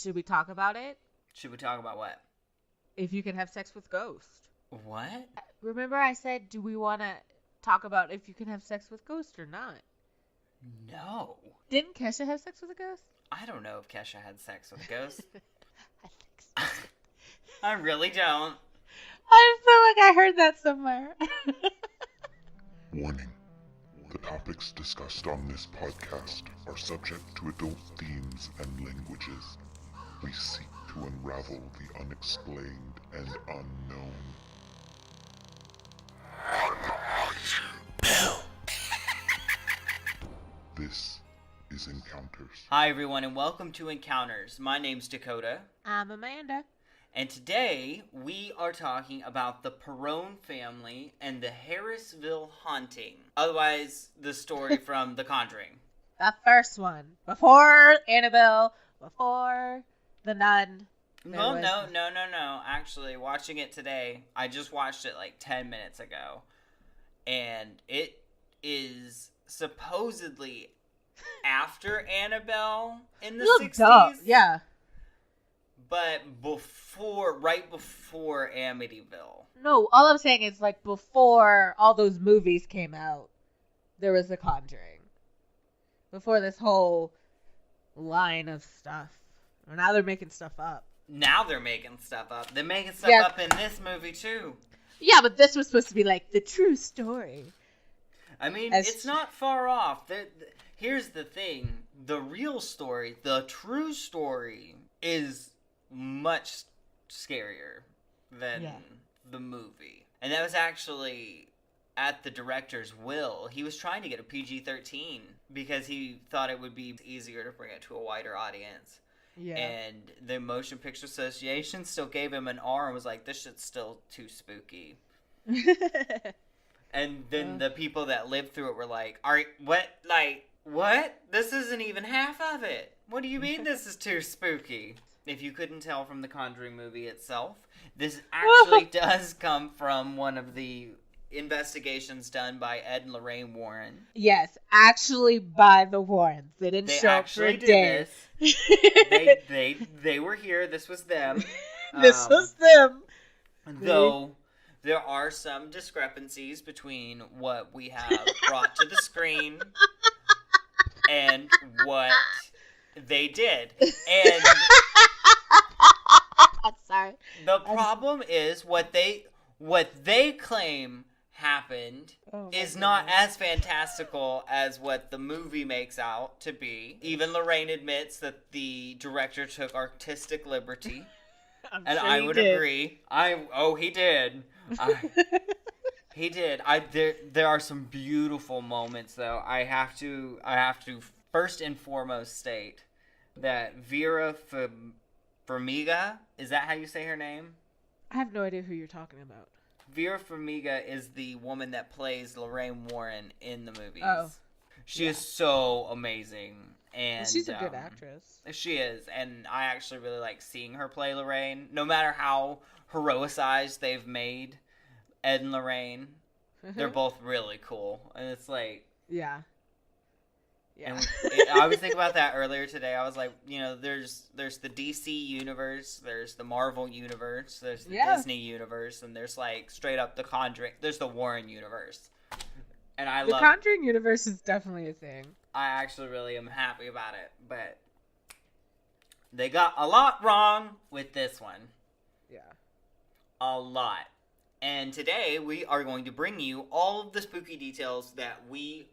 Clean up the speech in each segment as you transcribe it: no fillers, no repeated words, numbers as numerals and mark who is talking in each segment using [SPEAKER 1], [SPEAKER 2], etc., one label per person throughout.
[SPEAKER 1] Should we talk about it?
[SPEAKER 2] Should we talk about what?
[SPEAKER 1] If you can have sex with ghosts.
[SPEAKER 2] What?
[SPEAKER 1] Remember I said, do we want to talk about if you can have sex with ghosts or not?
[SPEAKER 2] No.
[SPEAKER 1] Didn't Kesha have sex with a ghost?
[SPEAKER 2] I don't know if Kesha had sex with a ghost.
[SPEAKER 1] I think so.
[SPEAKER 2] I really don't.
[SPEAKER 1] I feel like I heard that somewhere.
[SPEAKER 3] Warning. The topics discussed on this podcast are subject to adult themes and languages. We seek to unravel the unexplained and unknown. This is Encounters.
[SPEAKER 2] Hi everyone and welcome to Encounters. My name's Dakota.
[SPEAKER 1] I'm Amanda.
[SPEAKER 2] And today we are talking about the Perron Family and the Harrisville Haunting. Otherwise, the story from The Conjuring.
[SPEAKER 1] The first one. Before Annabelle, before the nun.
[SPEAKER 2] No. Actually, watching it today, I just watched it like 10 minutes ago. And it is supposedly after Annabelle in the 60s.
[SPEAKER 1] Duh. Yeah.
[SPEAKER 2] But right before Amityville.
[SPEAKER 1] No, all I'm saying is like before all those movies came out, there was The Conjuring. Before this whole line of stuff. Now they're making stuff up.
[SPEAKER 2] Now they're making stuff up. They're making stuff up in this movie too.
[SPEAKER 1] Yeah, but this was supposed to be like the true story.
[SPEAKER 2] I mean, it's not far off. Here's the thing. The real story, the true story, is much scarier than the movie. And that was actually at the director's will. He was trying to get a PG-13 because he thought it would be easier to bring it to a wider audience. Yeah. And the Motion Picture Association still gave him an R and was like, this shit's still too spooky. And then the people that lived through it were like, what? This isn't even half of it. What do you mean this is too spooky? If you couldn't tell from the Conjuring movie itself, this actually does come from one of the investigations done by Ed and Lorraine Warren.
[SPEAKER 1] Yes, actually by the Warrens. They didn't show up for a day.
[SPEAKER 2] They were here. This was them.
[SPEAKER 1] This was them.
[SPEAKER 2] Though there are some discrepancies between what we have brought to the screen and what they did. And
[SPEAKER 1] I'm sorry.
[SPEAKER 2] The problem is what they claim happened is not as fantastical as what the movie makes out to be. Even Lorraine admits that the director took artistic liberty. And I would agree. He did. He did. There are some beautiful moments though. I have to first and foremost state that Vera Farmiga, is that how you say her name?
[SPEAKER 1] I have no idea who you're talking about.
[SPEAKER 2] Vera Farmiga is the woman that plays Lorraine Warren in the movies.
[SPEAKER 1] Oh.
[SPEAKER 2] She is so amazing. And
[SPEAKER 1] she's a good actress.
[SPEAKER 2] She is. And I actually really like seeing her play Lorraine. No matter how heroicized they've made Ed and Lorraine, they're both really cool. And it's like...
[SPEAKER 1] Yeah.
[SPEAKER 2] And I was thinking about that earlier today. I was like, there's the DC universe, there's the Marvel universe, there's the Disney universe, and there's like straight up the Conjuring. There's the Warren universe, and the
[SPEAKER 1] Conjuring universe is definitely a thing.
[SPEAKER 2] I actually really am happy about it, but they got a lot wrong with this one.
[SPEAKER 1] Yeah,
[SPEAKER 2] a lot. And today we are going to bring you all of the spooky details that we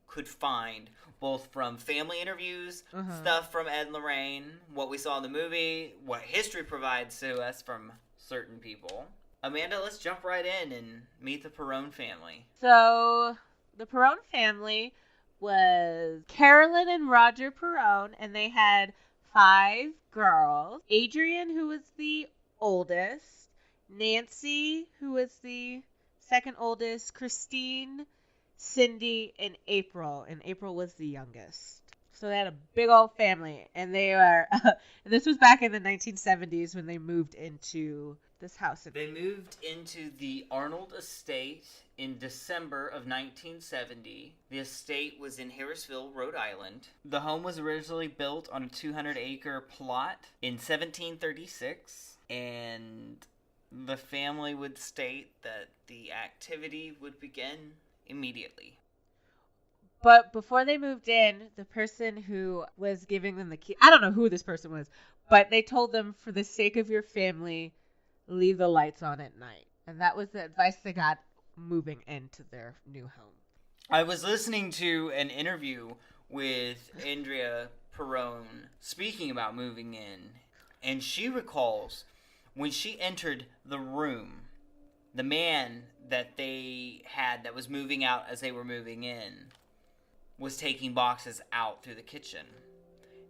[SPEAKER 2] could find, both from family interviews, stuff from Ed and Lorraine, what we saw in the movie, what history provides to us from certain people. Amanda, let's jump right in and meet the Perron family.
[SPEAKER 1] So, the Perron family was Carolyn and Roger Perron, and they had 5 girls. Adrian, who was the oldest. Nancy, who was the second oldest. Christine, Cindy, and April was the youngest. So they had a big old family, and they are. This was back in the 1970s when they moved into this house.
[SPEAKER 2] They moved into the Arnold estate in December of 1970. The estate was in Harrisville, Rhode Island. The home was originally built on a 200-acre plot in 1736, and the family would state that the activity would begin immediately.
[SPEAKER 1] But before they moved in, the person who was giving them the key, I don't know who this person was, but they told them, for the sake of your family, leave the lights on at night. And that was the advice they got moving into their new home.
[SPEAKER 2] I was listening to an interview with Andrea Perron speaking about moving in, and she recalls when she entered the room, the man that they had that was moving out as they were moving in was taking boxes out through the kitchen.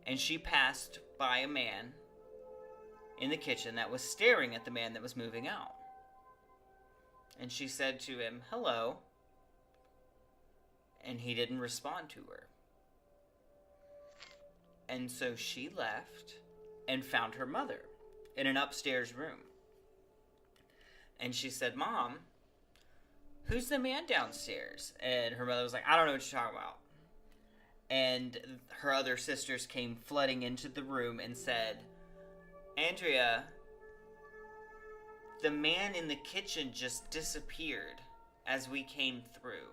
[SPEAKER 2] And she passed by a man in the kitchen that was staring at the man that was moving out. And she said to him, "Hello." And he didn't respond to her. And so she left and found her mother in an upstairs room. And she said, "Mom, who's the man downstairs?" And her mother was like, "I don't know what you're talking about." And her other sisters came flooding into the room and said, "Andrea, the man in the kitchen just disappeared as we came through."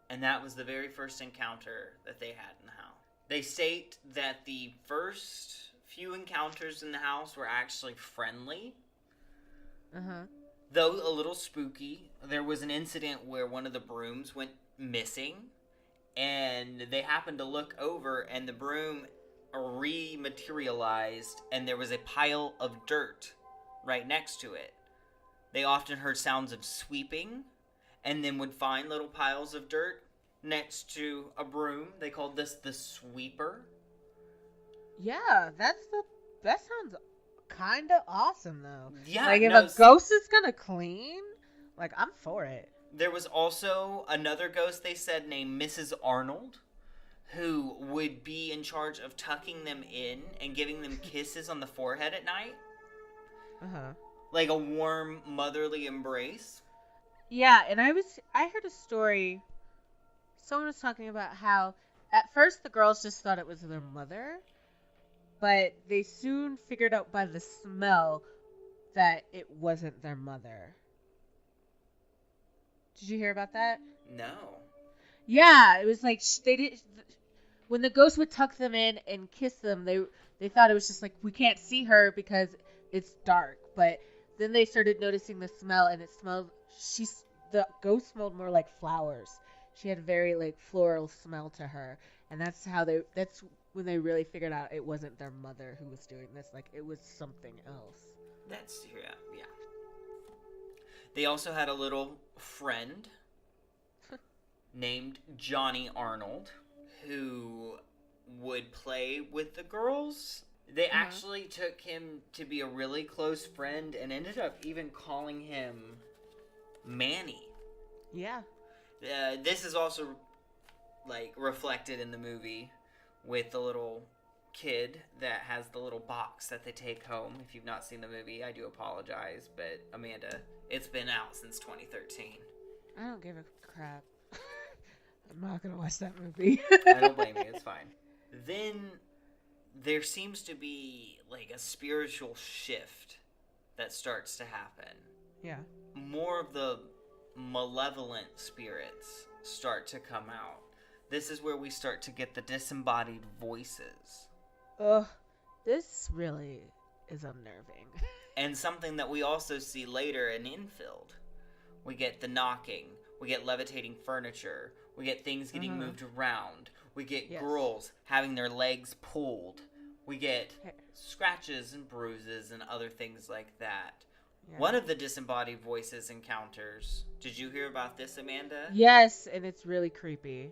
[SPEAKER 2] And that was the very first encounter that they had in the house. They state that the first few encounters in the house were actually friendly. Though a little spooky. There was an incident where one of the brooms went missing. And they happened to look over, and the broom rematerialized, and there was a pile of dirt right next to it. They often heard sounds of sweeping, and then would find little piles of dirt next to a broom. They called this the sweeper.
[SPEAKER 1] Yeah, that sounds kind of awesome, though.
[SPEAKER 2] Yeah,
[SPEAKER 1] like, if a ghost is gonna clean, like, I'm for it.
[SPEAKER 2] There was also another ghost, they said, named Mrs. Arnold, who would be in charge of tucking them in and giving them kisses on the forehead at night. Like a warm, motherly embrace.
[SPEAKER 1] Yeah, and I heard a story. Someone was talking about how at first the girls just thought it was their mother, but they soon figured out by the smell that it wasn't their mother. Did you hear about that?
[SPEAKER 2] No.
[SPEAKER 1] Yeah, it was like they did. When the ghost would tuck them in and kiss them, they thought it was just like, we can't see her because it's dark. But then they started noticing the smell, and it smelled. The ghost smelled more like flowers. She had a very like floral smell to her, and that's when they really figured out it wasn't their mother who was doing this. Like, it was something else.
[SPEAKER 2] That's yeah. They also had a little friend named Johnny Arnold who would play with the girls. They actually took him to be a really close friend and ended up even calling him Manny.
[SPEAKER 1] Yeah.
[SPEAKER 2] This is also like reflected in the movie with the little kid that has the little box that they take home. If you've not seen the movie, I do apologize, but Amanda, it's been out since 2013.
[SPEAKER 1] I don't give a crap. I'm not gonna watch that movie.
[SPEAKER 2] I don't blame you, it's fine. Then there seems to be like a spiritual shift that starts to happen.
[SPEAKER 1] Yeah.
[SPEAKER 2] More of the malevolent spirits start to come out. This is where we start to get the disembodied voices.
[SPEAKER 1] Ugh, this really is unnerving.
[SPEAKER 2] And something that we also see later in Infield. We get the knocking. We get levitating furniture. We get things getting moved around. We get girls having their legs pulled. We get scratches and bruises and other things like that. Yeah. One of the disembodied voices encounters. Did you hear about this, Amanda?
[SPEAKER 1] Yes, and it's really creepy.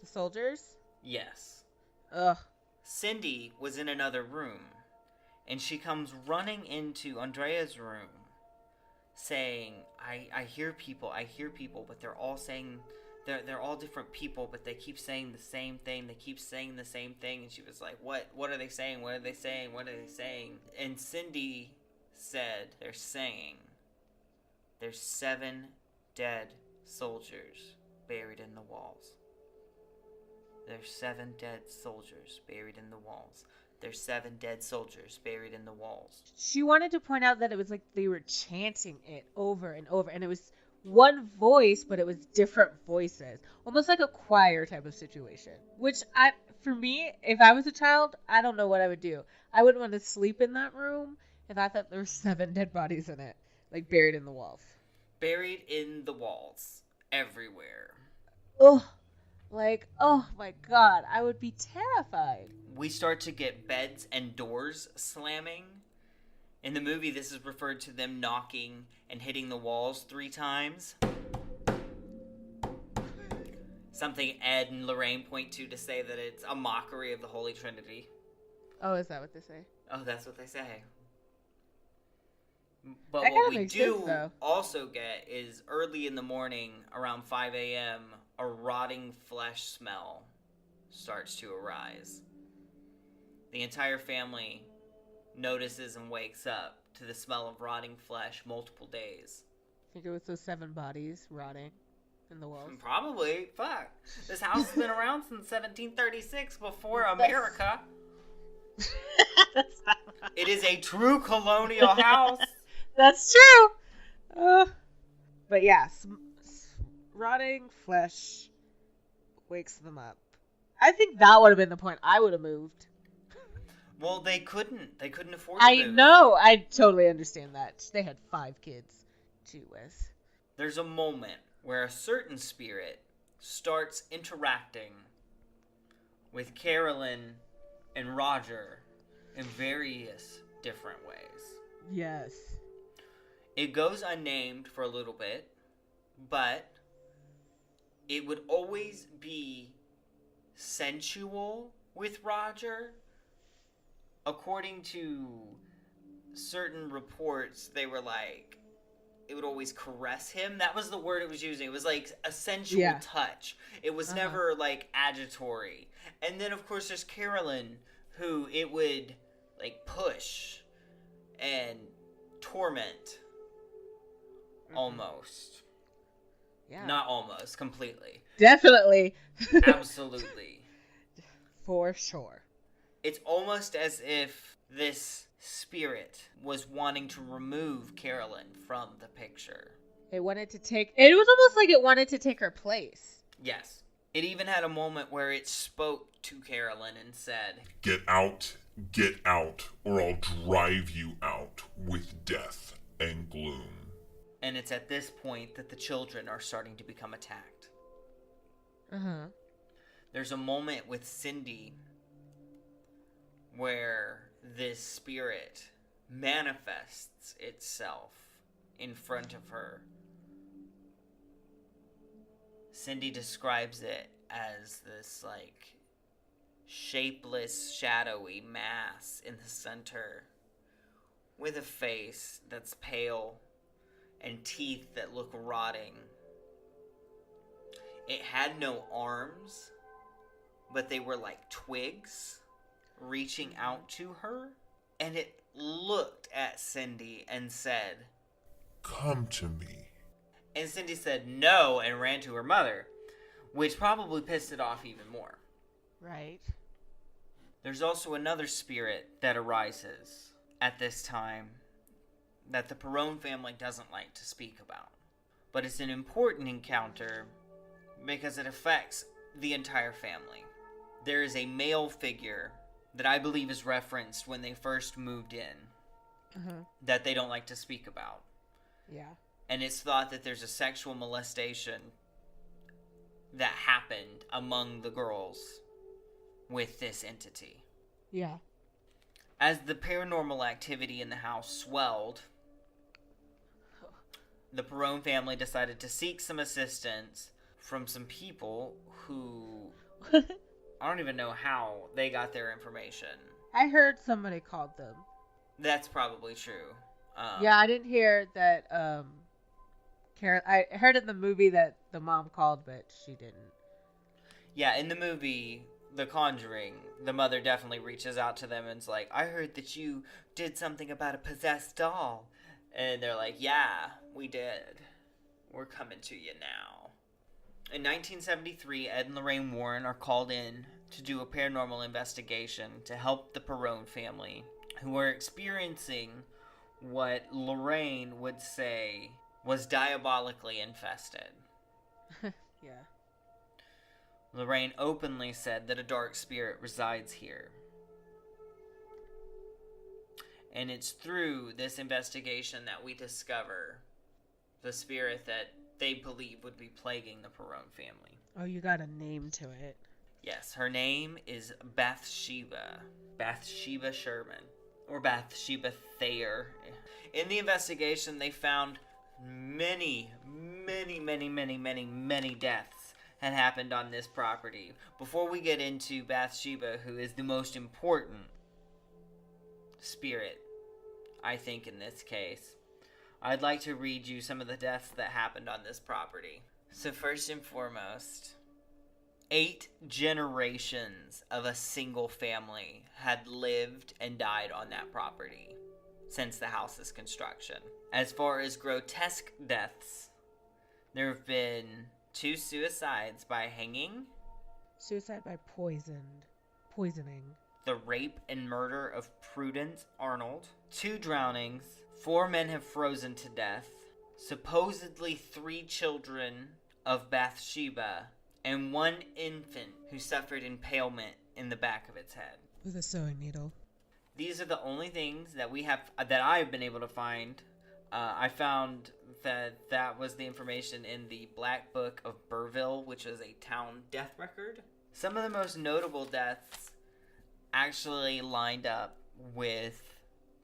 [SPEAKER 1] The soldiers?
[SPEAKER 2] Yes.
[SPEAKER 1] Ugh.
[SPEAKER 2] Cindy was in another room, and she comes running into Andrea's room saying, I hear people, but they're all saying they're all different people, but they keep saying the same thing. They keep saying the same thing. And she was like, what are they saying? What are they saying? What are they saying? And Cindy said, they're saying there's 7 dead soldiers buried in the walls. There's 7 dead soldiers buried in the walls. There's 7 dead soldiers buried in the walls.
[SPEAKER 1] She wanted to point out that it was like they were chanting it over and over, and it was one voice, but it was different voices, almost like a choir type of situation. Which, for me, if I was a child, I don't know what I would do. I wouldn't want to sleep in that room if I thought there were 7 dead bodies in it, like buried in the walls.
[SPEAKER 2] Buried in the walls, everywhere.
[SPEAKER 1] Ugh. Like, oh my God, I would be terrified.
[SPEAKER 2] We start to get beds and doors slamming. In the movie, this is referred to them knocking and hitting the walls 3 times. Something Ed and Lorraine point to say that it's a mockery of the Holy Trinity.
[SPEAKER 1] Oh, is that what they say?
[SPEAKER 2] Oh, that's what they say. But what we do also get is early in the morning, around 5 a.m., a rotting flesh smell starts to arise. The entire family notices and wakes up to the smell of rotting flesh multiple days.
[SPEAKER 1] I think it was those 7 bodies rotting in the walls.
[SPEAKER 2] Probably. Fuck. This house has been around since 1736, before America.
[SPEAKER 1] That's not right.
[SPEAKER 2] It is a true colonial house.
[SPEAKER 1] That's true. But yeah, rotting flesh wakes them up. I think that would have been the point. I would have moved.
[SPEAKER 2] Well, they couldn't. They couldn't afford to move.
[SPEAKER 1] I know. I totally understand that. They had 5 kids to with.
[SPEAKER 2] There's a moment where a certain spirit starts interacting with Carolyn and Roger in various different ways.
[SPEAKER 1] Yes.
[SPEAKER 2] It goes unnamed for a little bit, but it would always be sensual with Roger. According to certain reports, they were like, it would always caress him. That was the word it was using. It was like a sensual touch. It was never like agitatory. And then of course there's Carolyn, who it would like push and torment. Almost.
[SPEAKER 1] Yeah.
[SPEAKER 2] Not almost, completely.
[SPEAKER 1] Definitely.
[SPEAKER 2] Absolutely.
[SPEAKER 1] For sure.
[SPEAKER 2] It's almost as if this spirit was wanting to remove Carolyn from the picture.
[SPEAKER 1] It was almost like it wanted to take her place.
[SPEAKER 2] Yes. It even had a moment where it spoke to Carolyn and said,
[SPEAKER 3] get out, or I'll drive you out with death and gloom.
[SPEAKER 2] And it's at this point that the children are starting to become attacked.
[SPEAKER 1] Uh-huh.
[SPEAKER 2] There's a moment with Cindy where this spirit manifests itself in front of her. Cindy describes it as this, like, shapeless, shadowy mass in the center with a face that's pale and teeth that look rotting. It had no arms, but they were like twigs reaching out to her. And it looked at Cindy and said,
[SPEAKER 3] come to me.
[SPEAKER 2] And Cindy said no and ran to her mother, which probably pissed it off even more.
[SPEAKER 1] Right.
[SPEAKER 2] There's also another spirit that arises at this time that the Perron family doesn't like to speak about. But it's an important encounter because it affects the entire family. There is a male figure that I believe is referenced when they first moved in that they don't like to speak about.
[SPEAKER 1] Yeah.
[SPEAKER 2] And it's thought that there's a sexual molestation that happened among the girls with this entity.
[SPEAKER 1] Yeah.
[SPEAKER 2] As the paranormal activity in the house swelled, the Perron family decided to seek some assistance from some people who... I don't even know how they got their information.
[SPEAKER 1] I heard somebody called them.
[SPEAKER 2] That's probably true.
[SPEAKER 1] Yeah, I didn't hear that I heard in the movie that the mom called, but she didn't.
[SPEAKER 2] Yeah, in the movie The Conjuring, the mother definitely reaches out to them and's like, I heard that you did something about a possessed doll. And they're like, yeah, we did. We're coming to you now. In 1973, Ed and Lorraine Warren are called in to do a paranormal investigation to help the Perron family, who are experiencing what Lorraine would say was diabolically infested.
[SPEAKER 1] Yeah.
[SPEAKER 2] Lorraine openly said that a dark spirit resides here. And it's through this investigation that we discover the spirit that they believe would be plaguing the Perron family.
[SPEAKER 1] Oh, you got a name to it.
[SPEAKER 2] Yes, her name is Bathsheba. Bathsheba Sherman. Or Bathsheba Thayer. In the investigation, they found many deaths had happened on this property. Before we get into Bathsheba, who is the most important spirit, I think, in this case, I'd like to read you some of the deaths that happened on this property. So first and foremost, 8 generations of a single family had lived and died on that property since the house's construction. As far as grotesque deaths, there have been 2 suicides by hanging,
[SPEAKER 1] Suicide by poisoning,
[SPEAKER 2] the rape and murder of Prudence Arnold, 2 drownings, 4 men have frozen to death, supposedly 3 children of Bathsheba, and 1 infant who suffered impalement in the back of its head.
[SPEAKER 1] with a sewing needle.
[SPEAKER 2] These are the only things that I've been able to find. I found that was the information in the Black Book of Burville, which is a town death record. Some of the most notable deaths actually lined up with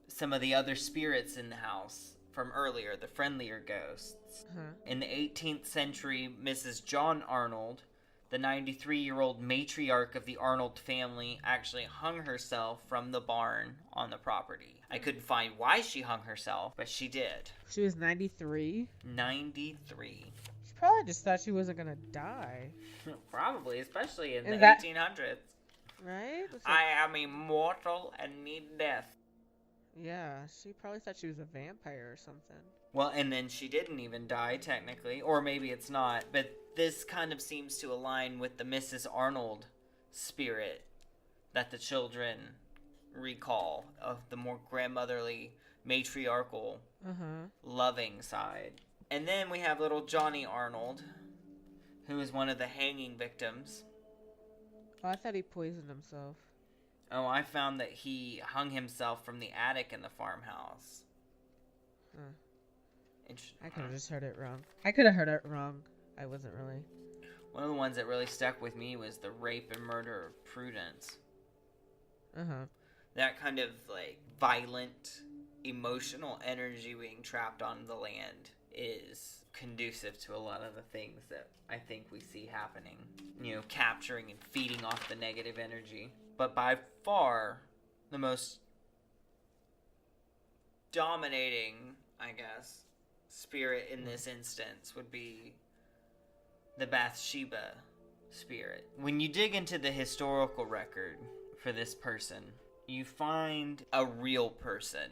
[SPEAKER 2] some of the other spirits in the house from earlier, the friendlier ghosts. In the 18th century, Mrs. John Arnold, the 93-year-old matriarch of the Arnold family, actually hung herself from the barn on the property. I couldn't find why she hung herself, but she did.
[SPEAKER 1] She was 93?
[SPEAKER 2] 93.
[SPEAKER 1] She probably just thought she wasn't gonna die.
[SPEAKER 2] Probably, especially in the
[SPEAKER 1] that-
[SPEAKER 2] 1800s.
[SPEAKER 1] Right?
[SPEAKER 2] I am immortal and need death.
[SPEAKER 1] Yeah, she probably thought she was a vampire or something.
[SPEAKER 2] Well, and then she didn't even die, technically. Or maybe it's not. But this kind of seems to align with the Mrs. Arnold spirit that the children recall, of the more grandmotherly, matriarchal, loving side. And then we have little Johnny Arnold, who is one of the hanging victims.
[SPEAKER 1] Oh, I thought he poisoned himself.
[SPEAKER 2] Oh, I found that he hung himself from the attic in the farmhouse.
[SPEAKER 1] I could have just heard it wrong. I could have heard it wrong. I wasn't really.
[SPEAKER 2] One of the ones that really stuck with me was the rape and murder of Prudence. That kind of, like, violent, emotional energy being trapped on the land is conducive to a lot of the things that I think we see happening. You know, capturing and feeding off the negative energy. But by far, the most dominating, I guess, spirit in this instance would be the Bathsheba spirit. When you dig into the historical record for this person, you find a real person.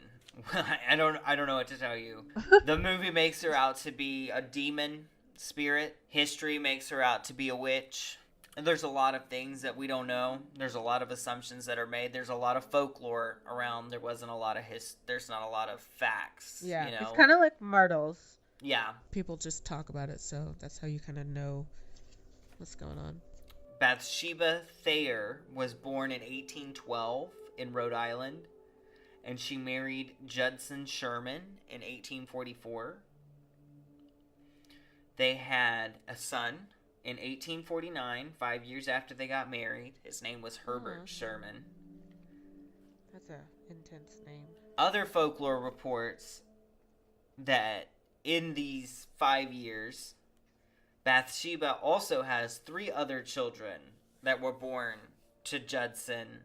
[SPEAKER 2] I don't know what to tell you. The movie makes her out to be a demon spirit. History makes her out to be a witch. And there's a lot of things that we don't know. There's a lot of assumptions that are made. There's a lot of folklore around. There's not a lot of facts.
[SPEAKER 1] Yeah,
[SPEAKER 2] you know?
[SPEAKER 1] It's kind of like Myrtles.
[SPEAKER 2] Yeah.
[SPEAKER 1] People just talk about it, so that's how you kind of know what's going on.
[SPEAKER 2] Bathsheba Thayer was born in 1812 in Rhode Island, and she married Judson Sherman in 1844. They had a son in 1849, 5 years after they got married. His name was Herbert Sherman.
[SPEAKER 1] That's a intense name.
[SPEAKER 2] Other folklore reports that in these 5 years, Bathsheba also has 3 other children that were born to Judson,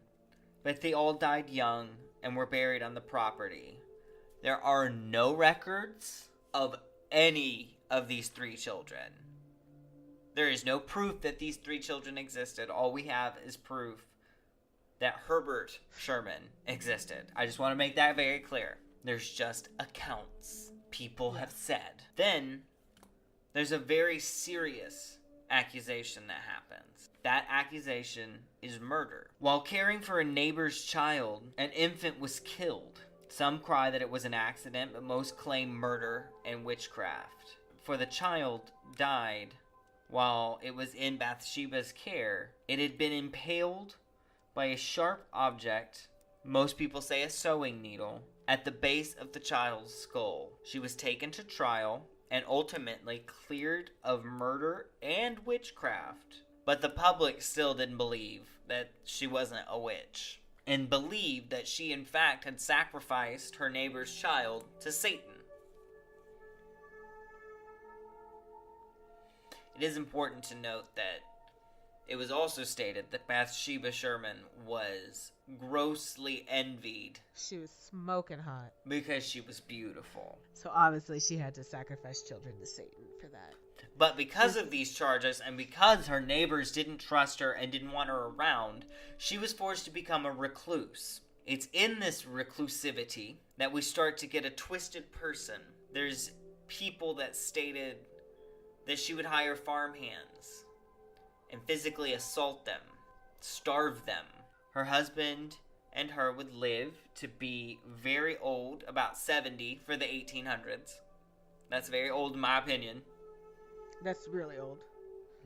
[SPEAKER 2] but they all died young and were buried on the property. There are no records of any of these 3 children. There is no proof that these 3 children existed. All we have is proof that Herbert Sherman existed. I just want to make that very clear. There's just accounts people have said. Then there's a very serious accusation that happens. That accusation is murder. While caring for a neighbor's child, an infant was killed. Some cry that it was an accident, but most claim murder and witchcraft. For the child died while it was in Bathsheba's care. It had been impaled by a sharp object, most people say a sewing needle, at the base of the child's skull. She was taken to trial and ultimately cleared of murder and witchcraft. But the public still didn't believe that she wasn't a witch, and believed that she in fact had sacrificed her neighbor's child to Satan. It is important to note that it was also stated that Bathsheba Sherman was grossly envied.
[SPEAKER 1] She was smoking hot.
[SPEAKER 2] Because she was beautiful.
[SPEAKER 1] So obviously she had to sacrifice children to Satan for that.
[SPEAKER 2] But because of these charges, and because her neighbors didn't trust her and didn't want her around, she was forced to become a recluse. It's in this reclusivity that we start to get a twisted person. There's people that stated that she would hire farmhands and physically assault them, starve them. Her husband and her would live to be very old, about 70 for the 1800s. That's very old in my opinion.
[SPEAKER 1] That's really old.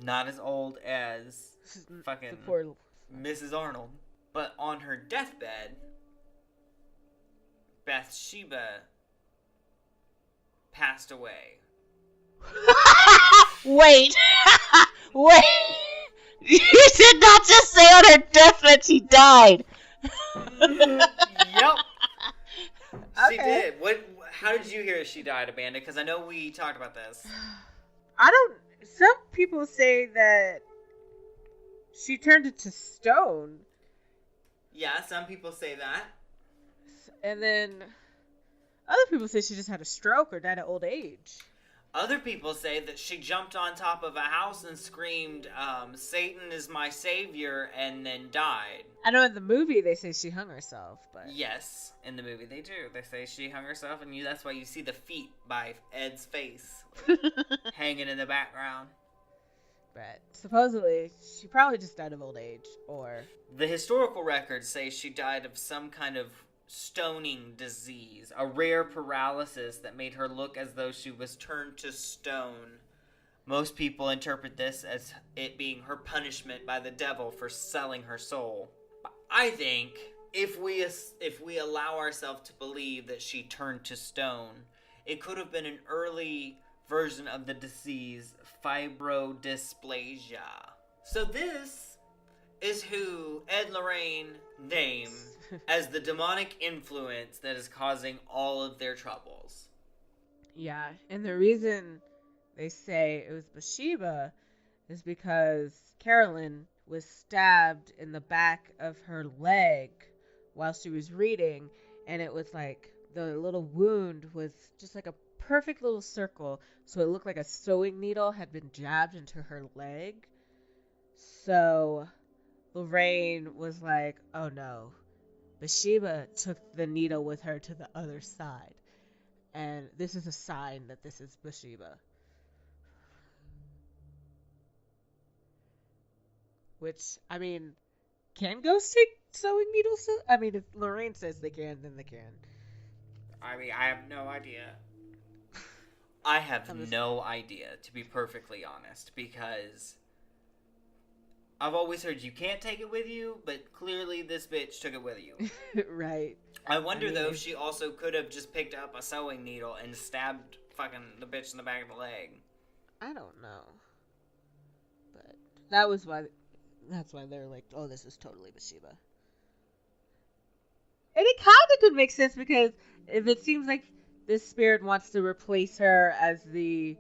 [SPEAKER 2] Not as old as fucking Mrs. Arnold. But on her deathbed, Bathsheba passed away.
[SPEAKER 1] Wait. Wait. You did not just say on her deathbed she died.
[SPEAKER 2] Yep. She
[SPEAKER 1] Okay.
[SPEAKER 2] did. How did you hear she died, Amanda? Because I know we talked about this.
[SPEAKER 1] Some people say that she turned into stone.
[SPEAKER 2] Yeah, some people say that.
[SPEAKER 1] And then other people say she just had a stroke or died of old age.
[SPEAKER 2] Other people say that she jumped on top of a house and screamed, Satan is my savior, and then died.
[SPEAKER 1] I know in the movie they say she hung herself, but...
[SPEAKER 2] Yes, in the movie they do. They say she hung herself, and that's why you see the feet by Ed's face hanging in the background.
[SPEAKER 1] But supposedly, she probably just died of old age, or...
[SPEAKER 2] The historical records say she died of some kind of stoning disease, a rare paralysis that made her look as though she was turned to stone. Most people interpret this as it being her punishment by the devil for selling her soul. I think if we allow ourselves to believe that she turned to stone, it could have been an early version of the disease fibrodysplasia. So this is who Ed Lorraine named as the demonic influence that is causing all of their troubles.
[SPEAKER 1] Yeah, and the reason they say it was Bathsheba is because Carolyn was stabbed in the back of her leg while she was reading, and it was like the little wound was just like a perfect little circle, so it looked like a sewing needle had been jabbed into her leg. So Lorraine was like, oh no, Bathsheba took the needle with her to the other side, and this is a sign that this is Bathsheba. Which, I mean, can ghosts take sewing needles? I mean, if Lorraine says they can, then they can.
[SPEAKER 2] I mean, I have no idea. I have no idea, to be perfectly honest, because I've always heard you can't take it with you, but clearly this bitch took it with you.
[SPEAKER 1] Right.
[SPEAKER 2] I wonder, though, if she also could have just picked up a sewing needle and stabbed fucking the bitch in the back of the leg.
[SPEAKER 1] I don't know. But that's why they're like, oh, this is totally Bathsheba. And it kind of could make sense, because if it seems like this spirit wants to replace her as the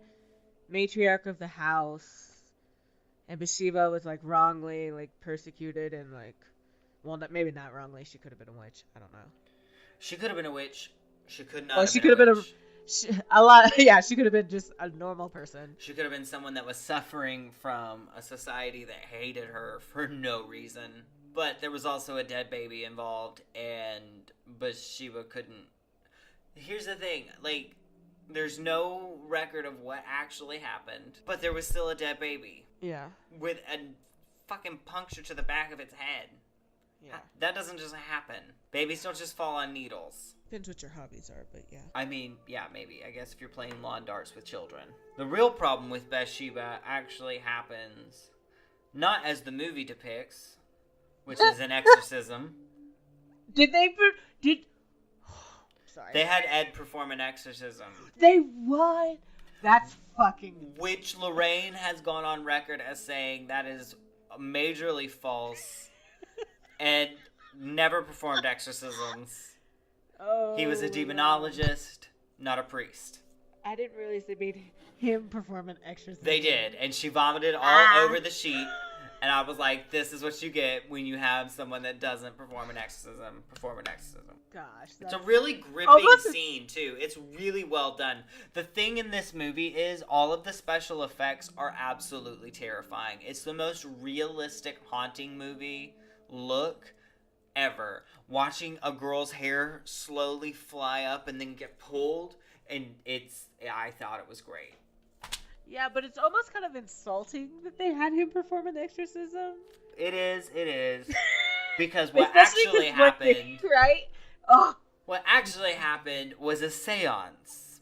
[SPEAKER 1] matriarch of the house, and Bathsheba was like wrongly like persecuted and like, well, maybe not wrongly. She could have been a witch. I don't know.
[SPEAKER 2] She could have been a witch. She could not.
[SPEAKER 1] Well,
[SPEAKER 2] have been a witch.
[SPEAKER 1] She could have been just a normal person.
[SPEAKER 2] She could have been someone that was suffering from a society that hated her for no reason. But there was also a dead baby involved, and Bathsheba couldn't. Here's the thing, like, there's no record of what actually happened, but there was still a dead baby.
[SPEAKER 1] Yeah.
[SPEAKER 2] With a fucking puncture to the back of its head.
[SPEAKER 1] Yeah.
[SPEAKER 2] That doesn't just happen. Babies don't just fall on needles.
[SPEAKER 1] Depends what your hobbies are, but yeah.
[SPEAKER 2] I mean, yeah, maybe. I guess if you're playing lawn darts with children. The real problem with Bathsheba actually happens not as the movie depicts, which is an exorcism.
[SPEAKER 1] Sorry.
[SPEAKER 2] They had Ed perform an exorcism.
[SPEAKER 1] They what? That's fucking...
[SPEAKER 2] Which Lorraine has gone on record as saying that is majorly false. Ed never performed exorcisms.
[SPEAKER 1] Oh,
[SPEAKER 2] he was a demonologist, not a priest.
[SPEAKER 1] I didn't realize they made him perform an exorcism.
[SPEAKER 2] They did, and she vomited all over the sheet. And I was like, this is what you get when you have someone that doesn't perform an exorcism.
[SPEAKER 1] Gosh.
[SPEAKER 2] It's a really gripping scene, too. It's really well done. The thing in this movie is all of the special effects are absolutely terrifying. It's the most realistic haunting movie look ever. Watching a girl's hair slowly fly up and then get pulled, and I thought it was great.
[SPEAKER 1] Yeah, but it's almost kind of insulting that they had him perform an exorcism.
[SPEAKER 2] It is. Because what actually happened...
[SPEAKER 1] Right? Oh.
[SPEAKER 2] What actually happened was a seance.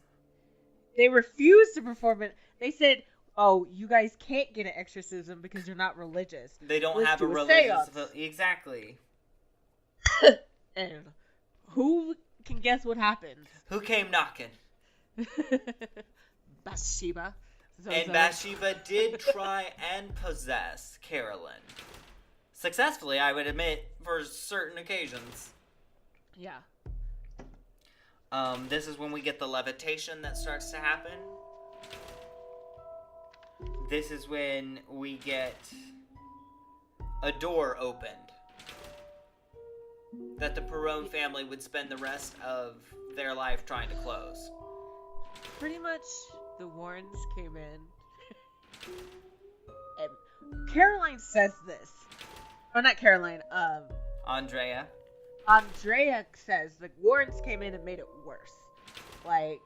[SPEAKER 1] They refused to perform it. They said, oh, you guys can't get an exorcism because you're not religious.
[SPEAKER 2] They don't have a religious... Exactly.
[SPEAKER 1] And who can guess what happened?
[SPEAKER 2] Who came knocking?
[SPEAKER 1] Bathsheba.
[SPEAKER 2] And Bathsheba did try and possess Carolyn. Successfully, I would admit, for certain occasions.
[SPEAKER 1] Yeah.
[SPEAKER 2] This is when we get the levitation that starts to happen. This is when we get a door opened that the Perron family would spend the rest of their life trying to close.
[SPEAKER 1] Pretty much the Warrens came in. And Caroline says this. Or not Caroline,
[SPEAKER 2] Andrea
[SPEAKER 1] says the Warrens came in and made it worse. Like,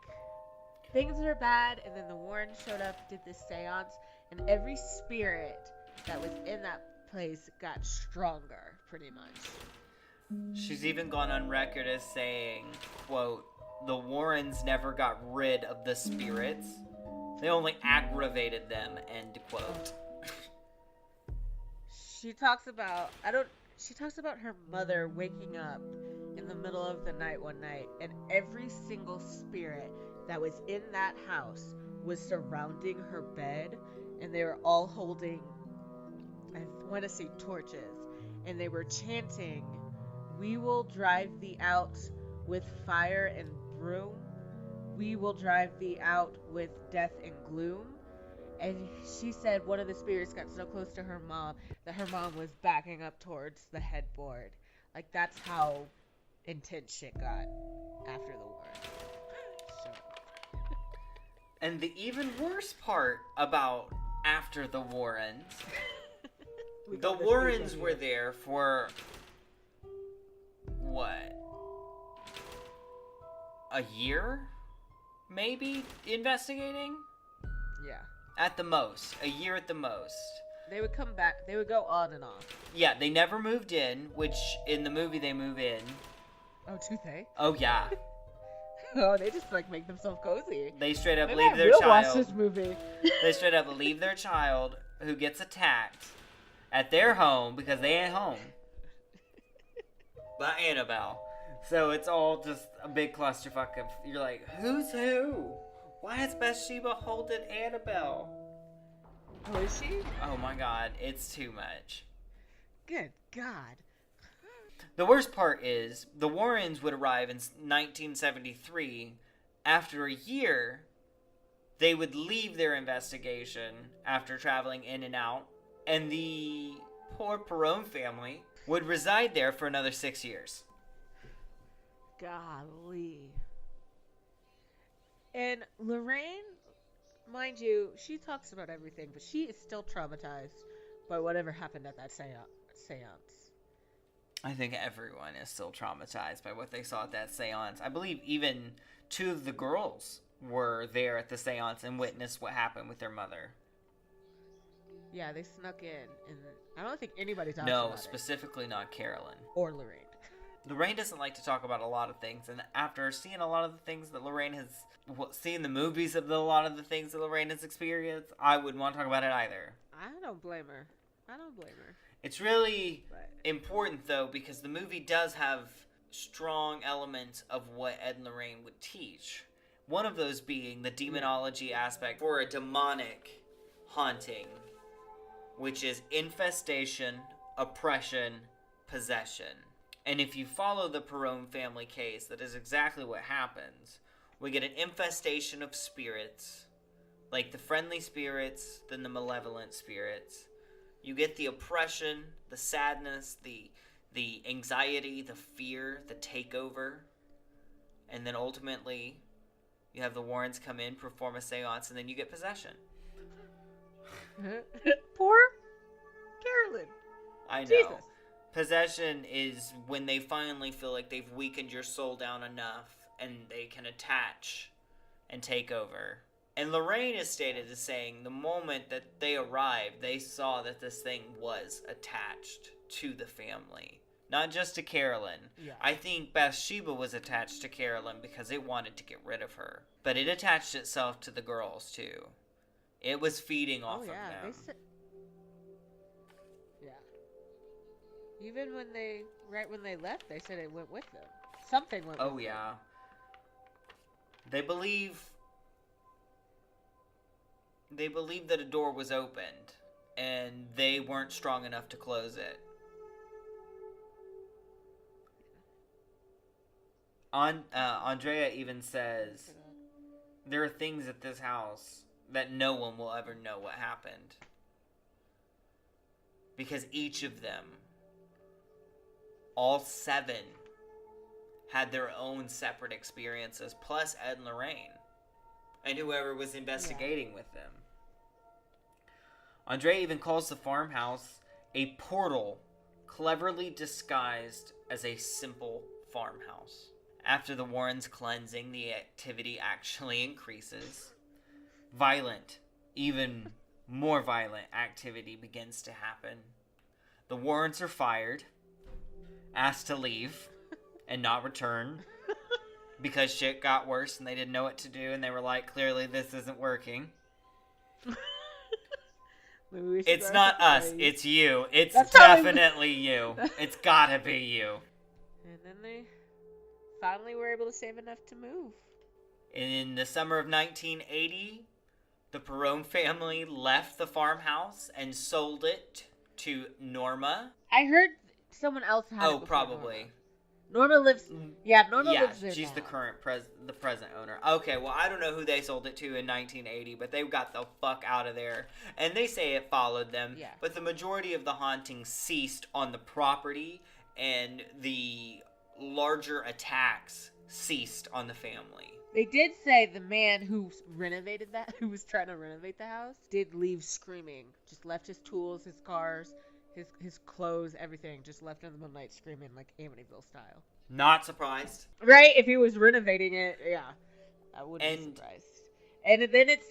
[SPEAKER 1] things are bad, and then the Warrens showed up, did this seance, and every spirit that was in that place got stronger, pretty much.
[SPEAKER 2] She's even gone on record as saying, quote, the Warrens never got rid of the spirits. They only aggravated them, end quote.
[SPEAKER 1] She talks about her mother waking up in the middle of the night one night, and every single spirit that was in that house was surrounding her bed, and they were all holding, I want to say, torches, and they were chanting, "We will drive thee out with fire and broom. We will drive thee out with death and gloom." And she said one of the spirits got so close to her mom that her mom was backing up towards the headboard. Like, that's how intense shit got after the war. So.
[SPEAKER 2] And the even worse part about after the Warrens, the Warrens were there for, what? A year? Maybe? Investigating?
[SPEAKER 1] Yeah.
[SPEAKER 2] At the most. A year at the most.
[SPEAKER 1] They would come back. They would go on and off.
[SPEAKER 2] Yeah, they never moved in, which in the movie they move in.
[SPEAKER 1] Oh, do they?
[SPEAKER 2] Oh, yeah.
[SPEAKER 1] Oh, they just, like, make themselves cozy.
[SPEAKER 2] They straight up
[SPEAKER 1] Maybe
[SPEAKER 2] leave their child.
[SPEAKER 1] Watch this movie.
[SPEAKER 2] They straight up leave their child who gets attacked at their home because they ain't home by Annabelle. So it's all just a big clusterfuck of, you're like, who's who? Why is Bathsheba holding Annabelle?
[SPEAKER 1] Oh, is she?
[SPEAKER 2] Oh my god, it's too much.
[SPEAKER 1] Good God.
[SPEAKER 2] The worst part is, the Warrens would arrive in 1973. After a year, they would leave their investigation after traveling in and out, and the poor Perron family would reside there for another 6 years.
[SPEAKER 1] Golly. And Lorraine, mind you, she talks about everything, but she is still traumatized by whatever happened at that seance.
[SPEAKER 2] I think everyone is still traumatized by what they saw at that seance. I believe even 2 of the girls were there at the seance and witnessed what happened with their mother.
[SPEAKER 1] Yeah, they snuck in, and I don't think anybody talks
[SPEAKER 2] No,
[SPEAKER 1] about
[SPEAKER 2] specifically not Carolyn.
[SPEAKER 1] Or Lorraine.
[SPEAKER 2] Lorraine doesn't like to talk about a lot of things, and after seeing a lot of the things that Lorraine has... seeing the movies of a lot of the things that Lorraine has experienced, I wouldn't want to talk about it either.
[SPEAKER 1] I don't blame her.
[SPEAKER 2] It's really important, though, because the movie does have strong elements of what Ed and Lorraine would teach. One of those being the demonology aspect for a demonic haunting, which is infestation, oppression, possession. And if you follow the Perron family case, that is exactly what happens. We get an infestation of spirits, like the friendly spirits, then the malevolent spirits. You get the oppression, the sadness, the anxiety, the fear, the takeover. And then ultimately, you have the Warrens come in, perform a seance, and then you get possession.
[SPEAKER 1] Poor Carolyn.
[SPEAKER 2] I know.
[SPEAKER 1] Jesus.
[SPEAKER 2] Possession is when they finally feel like they've weakened your soul down enough and they can attach and take over. And Lorraine is stated as saying the moment that they arrived, they saw that this thing was attached to the family. Not just to Carolyn.
[SPEAKER 1] Yeah.
[SPEAKER 2] I think Bathsheba was attached to Carolyn because it wanted to get rid of her. But it attached itself to the girls, too. It was feeding off of them.
[SPEAKER 1] Yeah. Even when they left, they said it went with them. Something went with them.
[SPEAKER 2] Oh, yeah. They believe that a door was opened, and they weren't strong enough to close it. Andrea even says, there are things at this house that no one will ever know what happened. Because each of them, all 7, had their own separate experiences, plus Ed and Lorraine, and whoever was investigating with them. Andrea even calls the farmhouse a portal cleverly disguised as a simple farmhouse. After the Warrens' cleansing, the activity actually increases. Violent, even more violent activity begins to happen. The Warrens are fired, asked to leave, and not return, because shit got worse and they didn't know what to do, and they were like, clearly this isn't working. It's not us, it's you. It's definitely you. It's gotta be you.
[SPEAKER 1] And then they finally were able to save enough to move.
[SPEAKER 2] In the summer of 1980, the Perron family left the farmhouse and sold it to Norma.
[SPEAKER 1] I heard someone else had it before
[SPEAKER 2] probably.
[SPEAKER 1] Norma lives. Yeah, Norma lives there.
[SPEAKER 2] She's
[SPEAKER 1] now.
[SPEAKER 2] the present owner. Okay, well, I don't know who they sold it to in 1980, but they got the fuck out of there. And they say it followed them.
[SPEAKER 1] Yeah.
[SPEAKER 2] But the majority of the hauntings ceased on the property, and the larger attacks ceased on the family.
[SPEAKER 1] They did say the man who was trying to renovate the house, did leave screaming. Just left his tools, his cars, his clothes, everything. Just left in the middle of the night screaming like Amityville style.
[SPEAKER 2] Not surprised.
[SPEAKER 1] Right? If he was renovating it, yeah. I wouldn't be surprised. And then it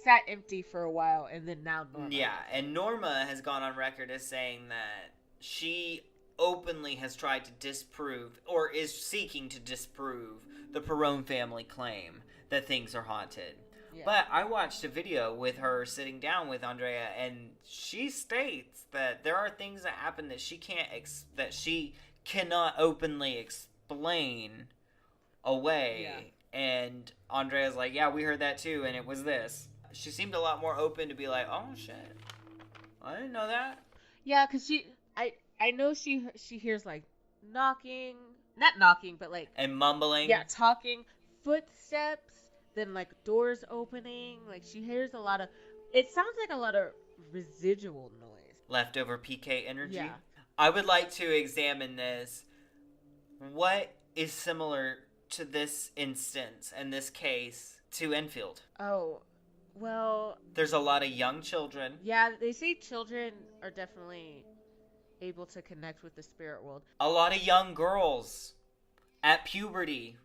[SPEAKER 1] sat empty for a while, and then now Norma.
[SPEAKER 2] Yeah, and Norma has gone on record as saying that she openly has tried to disprove, or is seeking to disprove, the Perron family claim that things are haunted. Yeah. But I watched a video with her sitting down with Andrea, and she states that there are things that happen that she cannot openly explain away. Yeah. And Andrea's like, yeah, we heard that too, and it was this. She seemed a lot more open to be like, oh shit, I didn't know that.
[SPEAKER 1] Yeah, because I know she hears like knocking, not knocking, but like,
[SPEAKER 2] and mumbling.
[SPEAKER 1] Yeah, talking, footsteps, then like doors opening. Like she hears a lot of. It sounds like a lot of residual noise.
[SPEAKER 2] Leftover PK energy.
[SPEAKER 1] Yeah.
[SPEAKER 2] I would like to examine this. What is similar to this instance and this case to Enfield.
[SPEAKER 1] Oh, well.
[SPEAKER 2] There's a lot of young children.
[SPEAKER 1] Yeah, they say children are definitely able to connect with the spirit world.
[SPEAKER 2] A lot of young girls at puberty.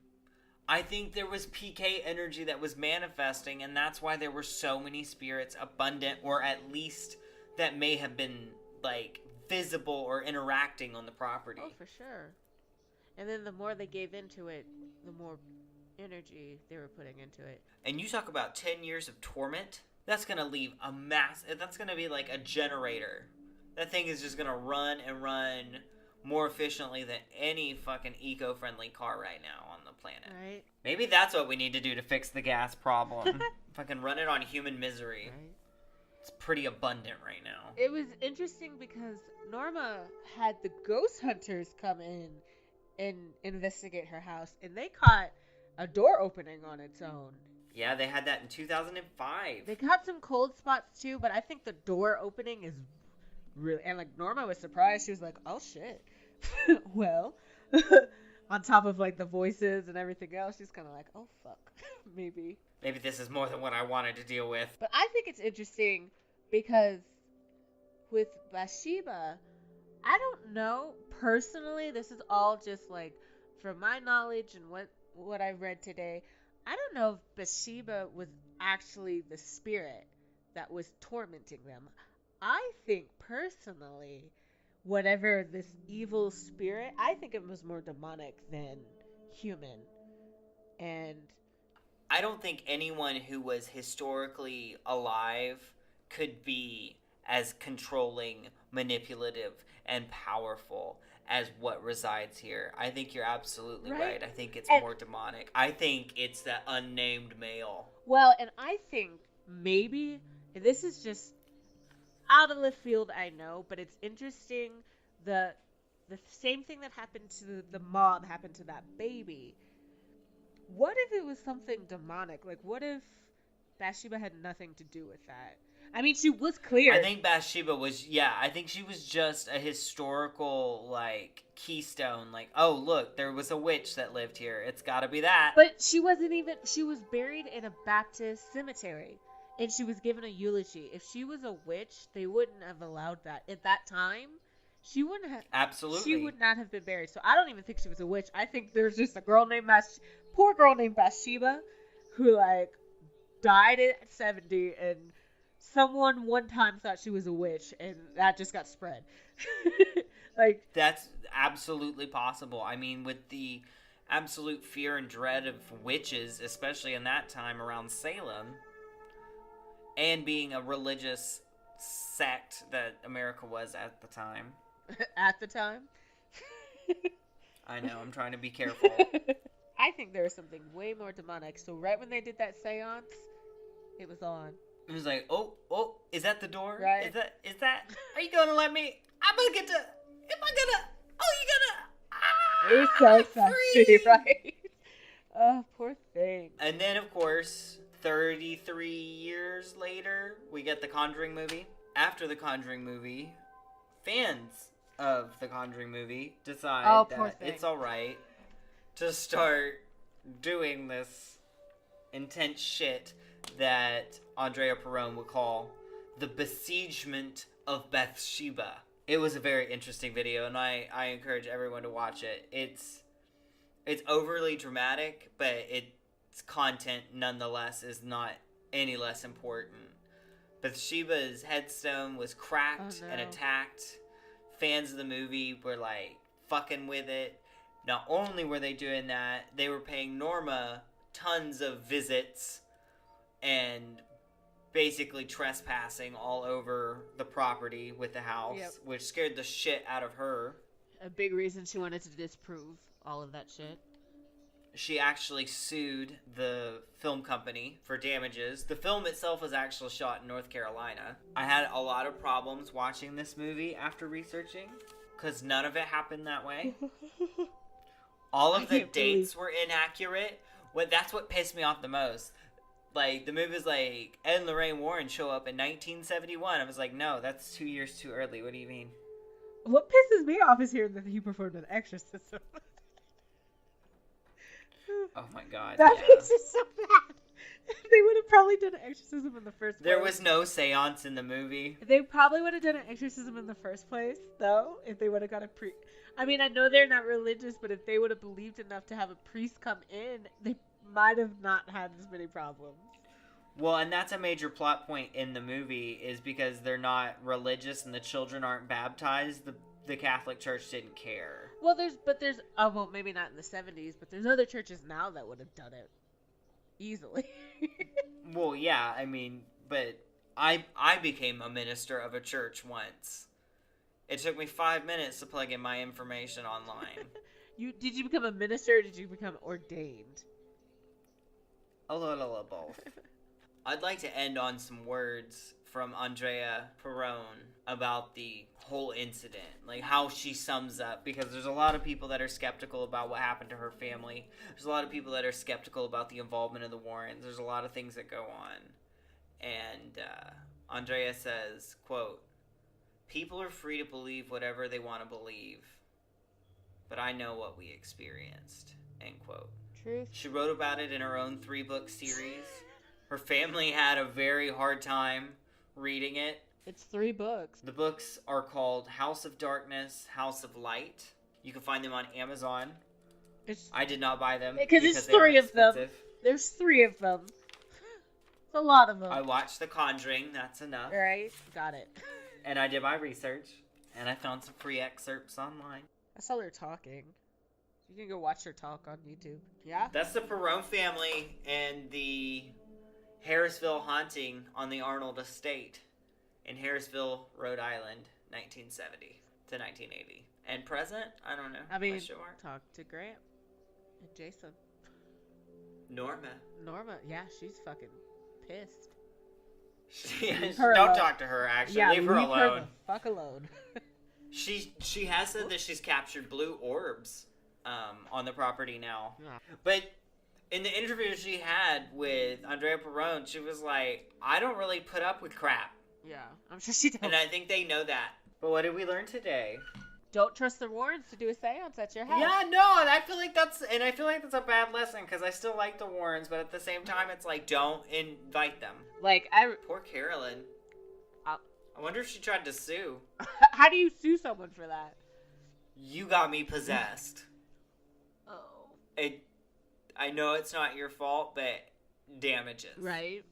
[SPEAKER 2] I think there was PK energy that was manifesting, and that's why there were so many spirits abundant, or at least that may have been, like, visible or interacting on the property.
[SPEAKER 1] Oh, for sure. And then the more they gave into it, the more energy they were putting into it.
[SPEAKER 2] And you talk about 10 years of torment, that's going to leave a that's going to be like a generator. That thing is just going to run and run more efficiently than any fucking eco-friendly car right now on the planet.
[SPEAKER 1] Right.
[SPEAKER 2] Maybe that's what we need to do to fix the gas problem. Fucking run it on human misery.
[SPEAKER 1] Right.
[SPEAKER 2] It's pretty abundant right now.
[SPEAKER 1] It was interesting because Norma had the ghost hunters come in and investigate her house, and they caught a door opening on its own.
[SPEAKER 2] Yeah, they had that in 2005.
[SPEAKER 1] They caught some cold spots too, but I think the door opening is really... And, like, Norma was surprised. She was like, oh, shit. Well, on top of, like, the voices and everything else, she's kind of like, oh, fuck. Maybe
[SPEAKER 2] this is more than what I wanted to deal with.
[SPEAKER 1] But I think it's interesting because with Bathsheba, I don't know personally. This is all just like from my knowledge and what I've read today. I don't know if Bathsheba was actually the spirit that was tormenting them. I think personally, whatever this evil spirit, I think it was more demonic than human. And
[SPEAKER 2] I don't think anyone who was historically alive could be as controlling, manipulative, and powerful as what resides here. I think you're absolutely right. I think it's more demonic. I think it's that unnamed male.
[SPEAKER 1] Well, and I think maybe, and this is just out of left field, I know, but it's interesting, the same thing that happened to the mom happened to that baby. What if it was something demonic? Like, what if Bathsheba had nothing to do with that? I mean, she was clear.
[SPEAKER 2] I think Bathsheba was, I think she was just a historical, like, keystone. Like, oh, look, there was a witch that lived here. It's gotta be that.
[SPEAKER 1] But she wasn't even, she was buried in a Baptist cemetery. And she was given a eulogy. If she was a witch, they wouldn't have allowed that. At that time, she wouldn't have.
[SPEAKER 2] Absolutely.
[SPEAKER 1] She would not have been buried. So I don't even think she was a witch. I think there's just a girl named poor girl named Bathsheba, who, like, died at 70, and someone one time thought she was a witch, and that just got spread. Like,
[SPEAKER 2] that's absolutely possible. I mean, with the absolute fear and dread of witches, especially in that time around Salem, and being a religious sect that America was at the time.
[SPEAKER 1] At the time?
[SPEAKER 2] I know, I'm trying to be careful.
[SPEAKER 1] I think there was something way more demonic. So right when they did that seance, it was on.
[SPEAKER 2] It was like, oh, is that the door?
[SPEAKER 1] Right.
[SPEAKER 2] Is that, are you going to let me,
[SPEAKER 1] It was so sexy, right? Oh, poor thing.
[SPEAKER 2] And then, of course, 33 years later, we get the Conjuring movie. After the Conjuring movie, fans of the Conjuring movie decide that it's alright to start doing this intense shit that Andrea Perron would call the besiegement of Bathsheba. It was a very interesting video, and I encourage everyone to watch it. It's overly dramatic, but its content nonetheless is not any less important. Bathsheba's headstone was cracked and attacked. Fans of the movie were like fucking with it. Not only were they doing that, they were paying Norma tons of visits and basically trespassing all over the property with the house, which scared the shit out of her.
[SPEAKER 1] A big reason she wanted to disprove all of that shit.
[SPEAKER 2] She actually sued the film company for damages. The film itself was actually shot in North Carolina. I had a lot of problems watching this movie after researching, because none of it happened that way. All of the dates were inaccurate. That's what pissed me off the most. Like, the movie was like, Ed and Lorraine Warren show up in 1971. I was like, no, that's 2 years too early. What do you mean?
[SPEAKER 1] What pisses me off is hearing that he performed an exorcism.
[SPEAKER 2] Oh my god.
[SPEAKER 1] That makes me so They would have probably done an exorcism in the first place.
[SPEAKER 2] There was no seance in the movie.
[SPEAKER 1] They probably would have done an exorcism in the first place, though, if they would have got a priest. I mean, I know they're not religious, but if they would have believed enough to have a priest come in, they might have not had as many problems.
[SPEAKER 2] Well, and that's a major plot point in the movie, is because they're not religious and the children aren't baptized. The Catholic Church didn't care.
[SPEAKER 1] Well, well, maybe not in the 70s, but there's other churches now that would have done it easily.
[SPEAKER 2] Well, yeah, I mean, but I became a minister of a church once. It took me 5 minutes to plug in my information online.
[SPEAKER 1] Did you become a minister or did you become ordained?
[SPEAKER 2] A little of both. I'd like to end on some words from Andrea Perron about the whole incident, like how she sums up, because there's a lot of people that are skeptical about what happened to her family. There's a lot of people that are skeptical about the involvement of the Warrens. There's a lot of things that go on. And Andrea says, quote, "People are free to believe whatever they want to believe, but I know what we experienced," end quote.
[SPEAKER 1] Truth.
[SPEAKER 2] She wrote about it in her own 3-book series. Her family had a very hard time reading it.
[SPEAKER 1] It's 3 books.
[SPEAKER 2] The books are called House of Darkness, House of Light. You can find them on Amazon. I did not buy them
[SPEAKER 1] because it's 3 of them. There's 3 of them. It's a lot of them.
[SPEAKER 2] I watched The Conjuring. That's enough.
[SPEAKER 1] Right. Got it.
[SPEAKER 2] And I did my research, and I found some free excerpts online.
[SPEAKER 1] I saw her talking. You can go watch her talk on YouTube. Yeah?
[SPEAKER 2] That's the Perron family and the Harrisville Haunting on the Arnold Estate in Harrisville, Rhode Island, 1970 to 1980. And present? I don't know.
[SPEAKER 1] I mean,
[SPEAKER 2] sure.
[SPEAKER 1] Talk to Grant and Jason.
[SPEAKER 2] Norma,
[SPEAKER 1] yeah, she's fucking pissed.
[SPEAKER 2] Don't talk to her, actually.
[SPEAKER 1] Yeah,
[SPEAKER 2] leave her alone.
[SPEAKER 1] Her the fuck alone.
[SPEAKER 2] She has said that she's captured blue orbs on the property now.
[SPEAKER 1] Yeah.
[SPEAKER 2] But in the interview she had with Andrea Perron, she was like, I don't really put up with crap.
[SPEAKER 1] Yeah, I'm sure she does.
[SPEAKER 2] And I think they know that. But what did we learn today?
[SPEAKER 1] Don't trust the Warrens to do a seance at your house.
[SPEAKER 2] Yeah, no, and I feel like that's a bad lesson, because I still like the Warrens, but at the same time, it's like, don't invite them.
[SPEAKER 1] Like,
[SPEAKER 2] Poor Carolyn. I wonder if she tried to sue.
[SPEAKER 1] How do you sue someone for that?
[SPEAKER 2] You got me possessed.
[SPEAKER 1] Oh.
[SPEAKER 2] I know it's not your fault, but damages.
[SPEAKER 1] Right.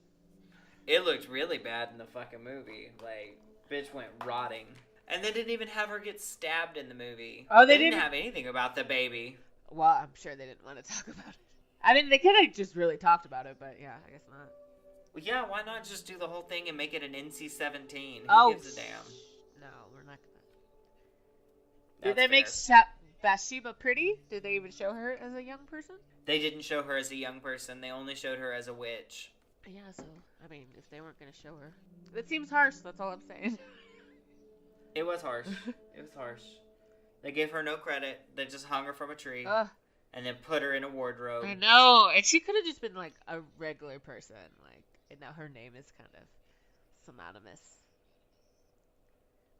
[SPEAKER 2] It looked really bad in the fucking movie. Like, bitch went rotting. And they didn't even have her get stabbed in the movie.
[SPEAKER 1] Oh,
[SPEAKER 2] they didn't have anything about the baby.
[SPEAKER 1] Well, I'm sure they didn't want to talk about it. I mean, they could have just really talked about it, but yeah, I guess not.
[SPEAKER 2] Well, yeah, why not just do the whole thing and make it an NC-17?
[SPEAKER 1] Who
[SPEAKER 2] gives a damn?
[SPEAKER 1] No, we're not gonna. Did they make Bathsheba pretty? Did they even show her as a young person?
[SPEAKER 2] They didn't show her as a young person. They only showed her as a witch.
[SPEAKER 1] Yeah, so, I mean, if they weren't gonna show her. It seems harsh, that's all I'm saying.
[SPEAKER 2] It was harsh. It was harsh. They gave her no credit. They just hung her from a tree. And then put her in a wardrobe.
[SPEAKER 1] I know. And she could have just been, like, a regular person. Like, and now her name is kind of synonymous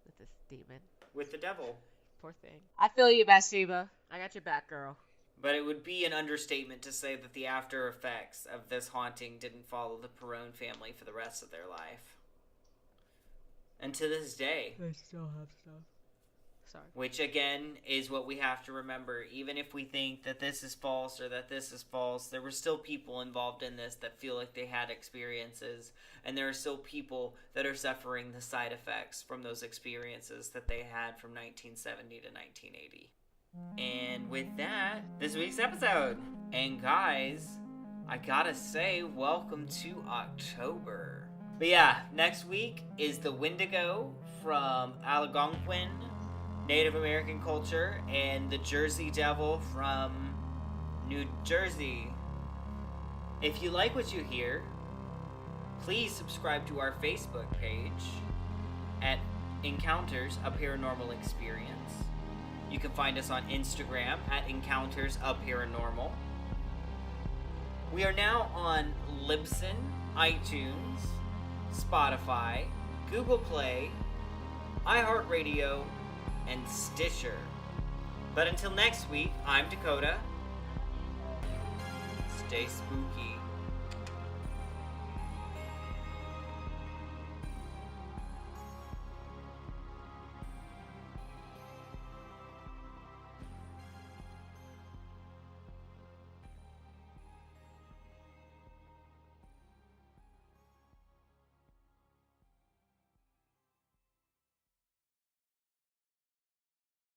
[SPEAKER 1] with this demon.
[SPEAKER 2] With the devil.
[SPEAKER 1] Poor thing. I feel you, Bathsheba. I got your back, girl.
[SPEAKER 2] But it would be an understatement to say that the after effects of this haunting didn't follow the Perron family for the rest of their life. And to this day.
[SPEAKER 1] They still have stuff. Sorry.
[SPEAKER 2] Which, again, is what we have to remember. Even if we think that this is false or that this is false, there were still people involved in this that feel like they had experiences. And there are still people that are suffering the side effects from those experiences that they had from 1970 to 1980. And with that, this week's episode. And guys, I gotta say, welcome to October. But yeah, next week is the Wendigo from Algonquin Native American culture and the Jersey Devil from New Jersey. If you like what you hear, please subscribe to our Facebook page at Encounters a Paranormal Experience. You can find us on Instagram at Encounters a Paranormal. We are now on Libsyn, iTunes, Spotify, Google Play, iHeartRadio, and Stitcher. But until next week, I'm Dakota. Stay spooky.